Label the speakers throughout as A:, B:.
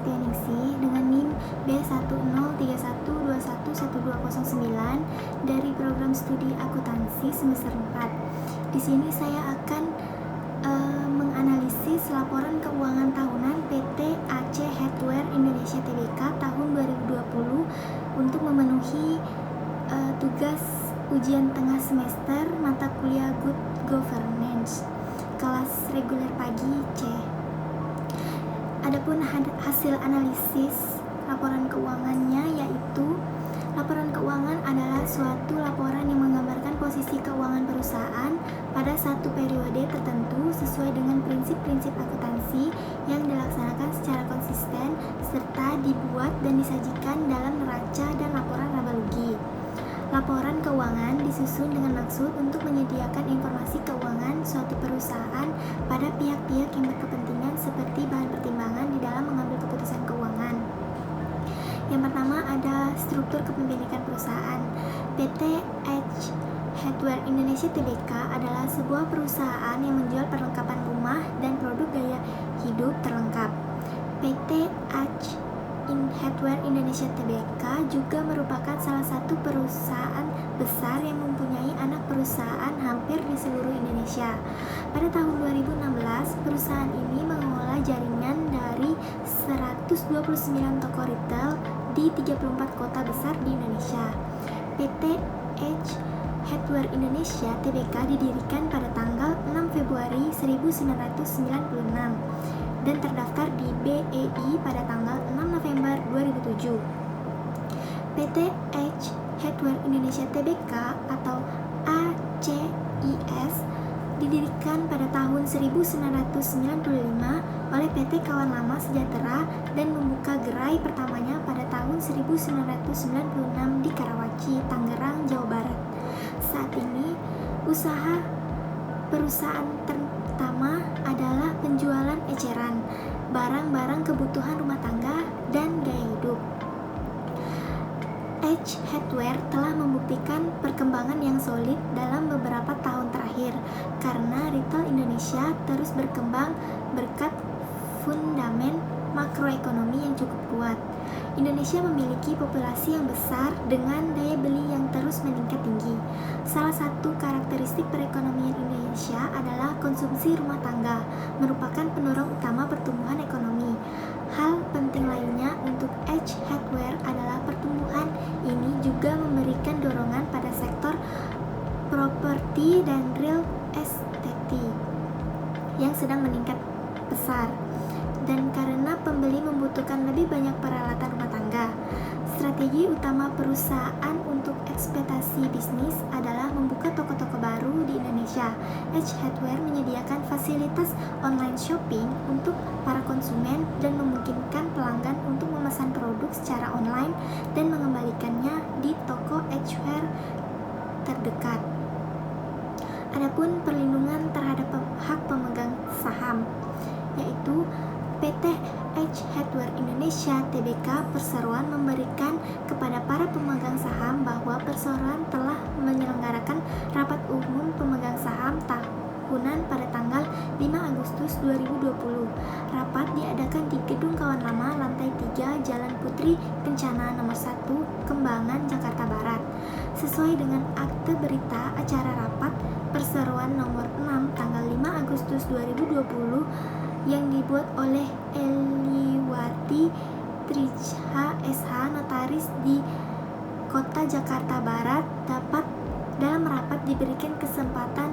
A: Setianingsih dengan NIM B1031211209 dari program studi akuntansi semester 4. Di sini saya akan menganalisis laporan keuangan tahunan PT AC Hardware Indonesia Tbk tahun 2020 untuk memenuhi tugas ujian tengah semester mata kuliah Good Governance kelas reguler pagi C. Adapun hasil analisis laporan keuangannya yaitu laporan keuangan adalah suatu laporan yang menggambarkan posisi keuangan perusahaan pada satu periode tertentu sesuai dengan prinsip-prinsip akuntansi yang dilaksanakan secara konsisten serta dibuat dan disajikan dalam neraca dan laporan laba rugi. Laporan keuangan disusun dengan maksud untuk menyediakan informasi keuangan suatu perusahaan pada pihak-pihak yang berkepentingan seperti bahan pertimbangan di dalam mengambil keputusan keuangan. Yang pertama ada struktur kepemilikan perusahaan. PT AC Hardware Indonesia Tbk adalah sebuah perusahaan yang menjual perlengkapan rumah dan produk gaya hidup terlengkap. PT AC Hardware Indonesia Tbk juga merupakan salah satu perusahaan besar yang mempunyai anak perusahaan hampir di seluruh Indonesia. Pada tahun 2016, perusahaan ini mengelola jaringan dari 129 toko retail di 34 kota besar di Indonesia. PT AC Hardware Indonesia Tbk didirikan pada tanggal 6 Februari 1996 dan terdaftar di BEI pada tanggal 6 November 2007. PT AC Hardware Indonesia Tbk atau ACIS didirikan pada tahun 1995 oleh PT Kawan Lama Sejahtera dan membuka gerai pertamanya pada tahun 1996 di Karawaci, Tangerang, Jawa Barat. Saat ini, usaha perusahaan pertama adalah penjualan eceran, barang-barang kebutuhan rumah tangga, dan gaya hidup. AC Hardware telah membuktikan perkembangan yang solid dalam beberapa tahun terakhir karena retail Indonesia terus berkembang berkat fundamen makroekonomi yang cukup kuat. Indonesia memiliki populasi yang besar dengan daya beli yang terus meningkat tinggi. Salah satu karakteristik perekonomian Indonesia adalah konsumsi rumah tangga, merupakan pendorong utama pertumbuhan ekonomi. Hal penting lainnya untuk AC Hardware adalah pertumbuhan ini juga memberikan dorongan pada sektor properti dan real estate yang sedang meningkat besar. Dan karena pembeli membutuhkan lebih banyak peralatan rumah tangga, strategi utama perusahaan untuk ekspektasi bisnis adalah membuka toko-toko baru di Indonesia. AC Hardware menyediakan fasilitas online shopping untuk para konsumen dan memungkinkan pelanggan untuk memesan produk secara online dan mengembalikannya di toko AC Hardware terdekat. Adapun perlindungan terhadap hak pemegang saham, yaitu PT AC Hardware Indonesia Tbk Perseroan memberikan kepada para pemegang saham bahwa Perseroan telah menyelenggarakan rapat umum pemegang saham tahunan pada tanggal 5 Agustus 2020. Rapat diadakan di Gedung Kawan Lama lantai 3 Jalan Putri Kencana nomor 1 Kembangan, Jakarta Barat. Sesuai dengan akte berita acara rapat Perseroan nomor 6 tanggal 5 Agustus 2020 yang dibuat oleh Eliwati Trijha SH Notaris di Kota Jakarta Barat, dapat dalam rapat diberikan kesempatan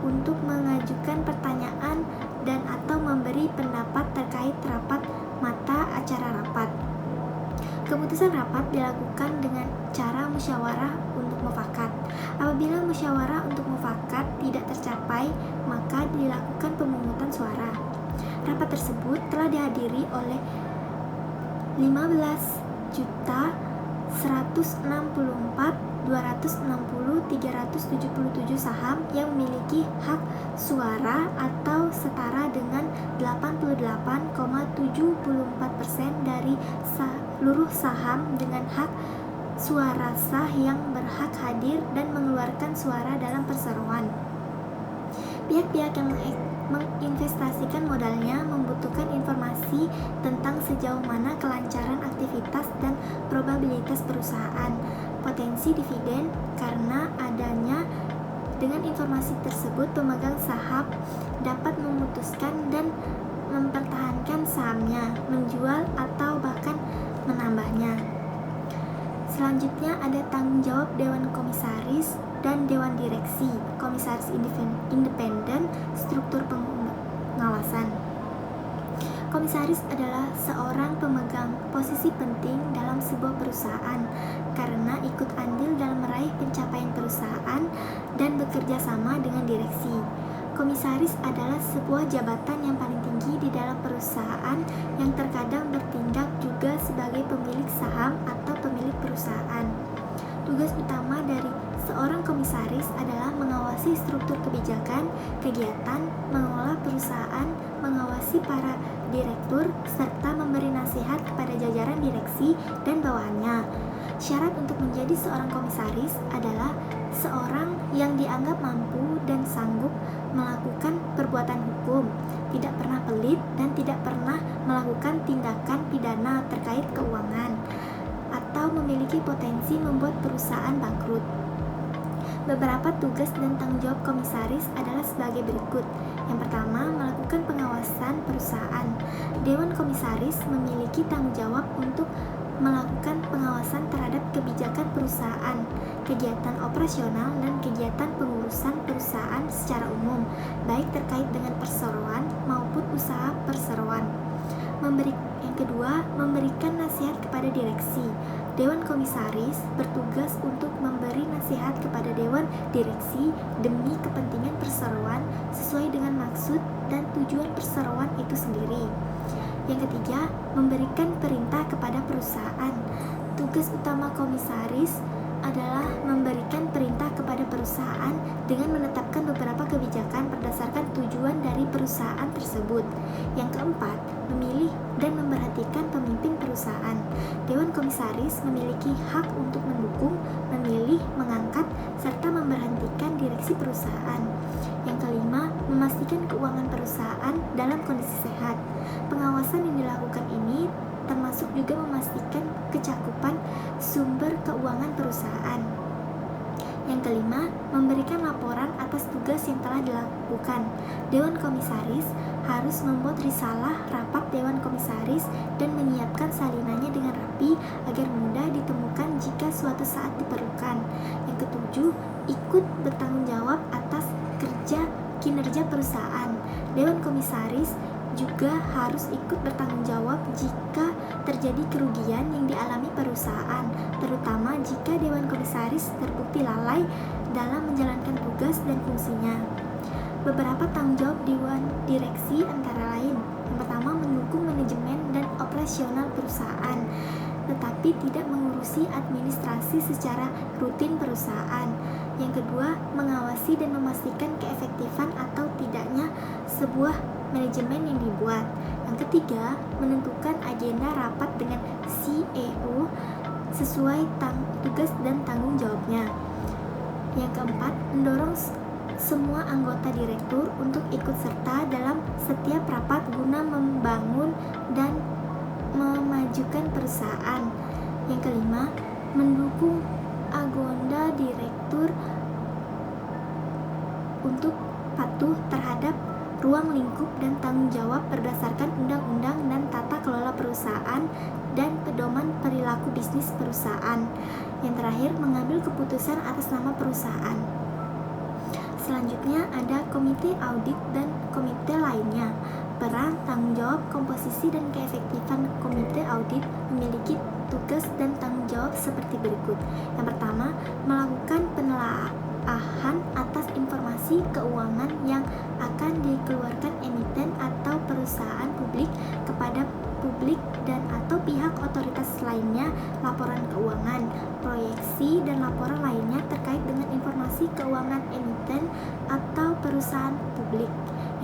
A: untuk mengajukan pertanyaan dan atau memberi pendapat terkait rapat mata acara rapat. Keputusan rapat dilakukan dengan cara musyawarah untuk mufakat. Apabila musyawarah untuk mufakat tidak tercapai, maka dilakukan pemungutan suara. Rapat tersebut telah dihadiri oleh 15.164.260.377 saham yang memiliki hak suara atau setara dengan 88,74% dari seluruh saham dengan hak suara sah yang berhak hadir dan mengeluarkan suara dalam perseroan. Pihak-pihak yang menginvestasikan modalnya membutuhkan informasi tentang sejauh mana kelancaran aktivitas dan probabilitas perusahaan, potensi dividen karena adanya. Dengan informasi tersebut, pemegang saham dapat memutuskan dan mempertahankan sahamnya, menjual atau bahkan menambahnya. Selanjutnya ada tanggung jawab Dewan Komisaris dan Dewan Direksi. Komisaris independen, struktur pengawasan. Komisaris adalah seorang pemegang posisi penting dalam sebuah perusahaan karena ikut andil dalam meraih pencapaian perusahaan dan bekerja sama dengan direksi. Komisaris adalah sebuah jabatan yang paling tinggi di dalam perusahaan yang terkadang bertindak juga sebagai pemilik saham atau pemilik perusahaan. Tugas utama dari seorang komisaris adalah mengawasi struktur kebijakan, kegiatan, mengelola perusahaan, mengawasi para direktur, serta memberi nasihat kepada jajaran direksi dan bawahannya. Syarat untuk menjadi seorang komisaris adalah seorang yang dianggap mampu dan sanggup melakukan perbuatan hukum, tidak pernah pelit dan tidak pernah melakukan tindakan pidana terkait keuangan, atau memiliki potensi membuat perusahaan bangkrut. Beberapa tugas dan tanggung jawab komisaris adalah sebagai berikut. Yang pertama, melakukan pengawasan perusahaan. Dewan Komisaris memiliki tanggung jawab untuk melakukan pengawasan terhadap kebijakan perusahaan, kegiatan operasional, dan kegiatan pengurusan perusahaan secara umum, baik terkait dengan perseroan maupun usaha perseroan. Yang kedua, memberikan nasihat kepada direksi. Dewan Komisaris bertugas untuk memberi nasihat kepada Dewan Direksi demi kepentingan perseroan sesuai dengan maksud dan tujuan perseroan itu sendiri. Yang ketiga, memberikan perintah kepada perusahaan. Tugas utama komisaris adalah memberikan perintah kepada perusahaan dengan menetapkan beberapa kebijakan berdasarkan tujuan dari perusahaan tersebut. Yang keempat, memilih dan memperhatikan pemimpin perusahaan. Dewan Komisaris memiliki hak untuk mendukung, memilih, mengangkat, serta memberhentikan direksi perusahaan. Yang kelima, memastikan keuangan perusahaan dalam kondisi sehat. Pengawasan yang dilakukan ini termasuk juga memastikan kecakupan sumber keuangan perusahaan. Yang kelima, memberikan laporan atas tugas yang telah dilakukan. Dewan Komisaris harus membuat risalah rapat Dewan Komisaris dan menyiapkan salinannya dengan rapi agar mudah ditemukan jika suatu saat diperlukan. Yang ketujuh, ikut bertanggung jawab atas kinerja perusahaan. Dewan Komisaris juga harus ikut bertanggung jawab jika terjadi kerugian yang dialami perusahaan, terutama jika Dewan Komisaris terbukti lalai dalam menjalankan tugas dan fungsinya. Beberapa tanggung jawab Dewan Direksi antara lain: yang pertama, mendukung manajemen dan operasional perusahaan, tetapi tidak mengurusi administrasi secara rutin perusahaan. Yang kedua, mengawasi dan memastikan keefektifan atau tidaknya sebuah manajemen yang dibuat. Yang ketiga, menentukan agenda rapat dengan CEO sesuai tugas dan tanggung jawabnya. Yang keempat, mendorong semua anggota direktur untuk ikut serta dalam setiap rapat guna membangun dan memajukan perusahaan. Yang kelima, mendukung anggota direktur untuk patuh terhadap ruang lingkup dan tanggung jawab berdasarkan undang-undang dan tata kelola perusahaan dan pedoman perilaku bisnis perusahaan. Yang terakhir, mengambil keputusan atas nama perusahaan. Selanjutnya ada komite audit dan komite lainnya. Peran, tanggung jawab, komposisi, dan keefektifan komite audit memiliki tugas dan tanggung jawab seperti berikut. Yang pertama, melakukan penelaahan atas informasi keuangan yang akan dikeluarkan emiten atau perusahaan publik kepada publik dan atau pihak otoritas lainnya, laporan keuangan, proyeksi, dan laporan lainnya terkait dengan informasi keuangan emiten atau perusahaan publik.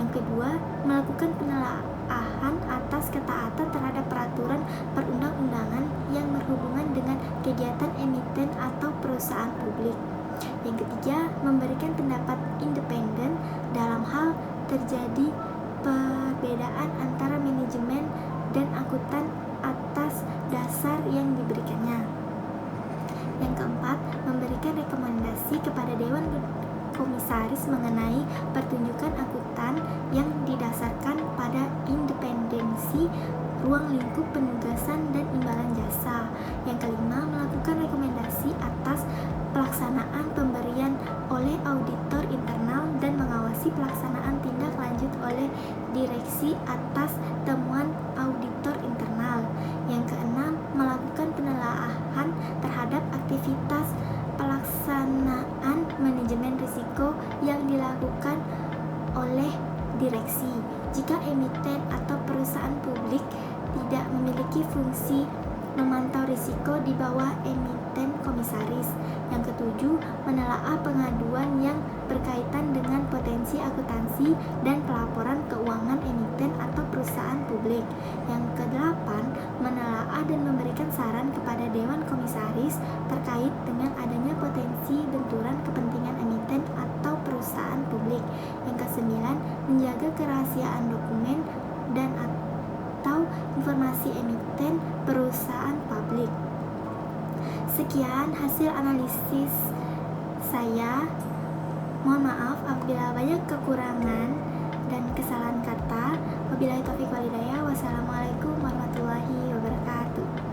A: Yang kedua, melakukan penelaahan atas ketaatan terhadap peraturan perundang-undangan yang berhubungan dengan kegiatan emiten atau perusahaan publik. Yang ketiga, memberikan pendapat independen dalam hal terjadi perbedaan antara manajemen dan akuntan atas dasar yang diberikannya. Yang keempat, memberikan rekomendasi kepada Dewan Komisaris mengenai pertunjukan akuntan yang didasarkan pada independensi, ruang lingkup penugasan, dan imbalan jasa. Yang kelima, melakukan rekomendasi atas pelaksanaan pemberian oleh auditor internal dan mengawasi pelaksanaan tindak lanjut oleh direksi atas temuan auditor internal. Yang keenam, melakukan penelaahan terhadap aktivitas pelaksanaan manajemen risiko yang dilakukan oleh direksi. Jika emiten atau perusahaan publik tidak memiliki fungsi memantau risiko di bawah emiten komisaris. Yang ketujuh, menelaah pengaduan yang berkaitan dengan potensi akuntansi dan pelaporan keuangan emiten atau perusahaan publik. Yang kedelapan, menelaah dan memberikan saran kepada Dewan Komisaris terkait dengan adanya potensi benturan kepentingan emiten atau perusahaan publik. Yang kesembilan, menjaga kerahasiaan dokumen dan atau informasi emiten perusahaan publik. Sekian hasil analisis saya. Mohon maaf apabila banyak kekurangan dan kesalahan kata. Wabillahi taufiq wal hidayah. Wassalamualaikum warahmatullahi wabarakatuh.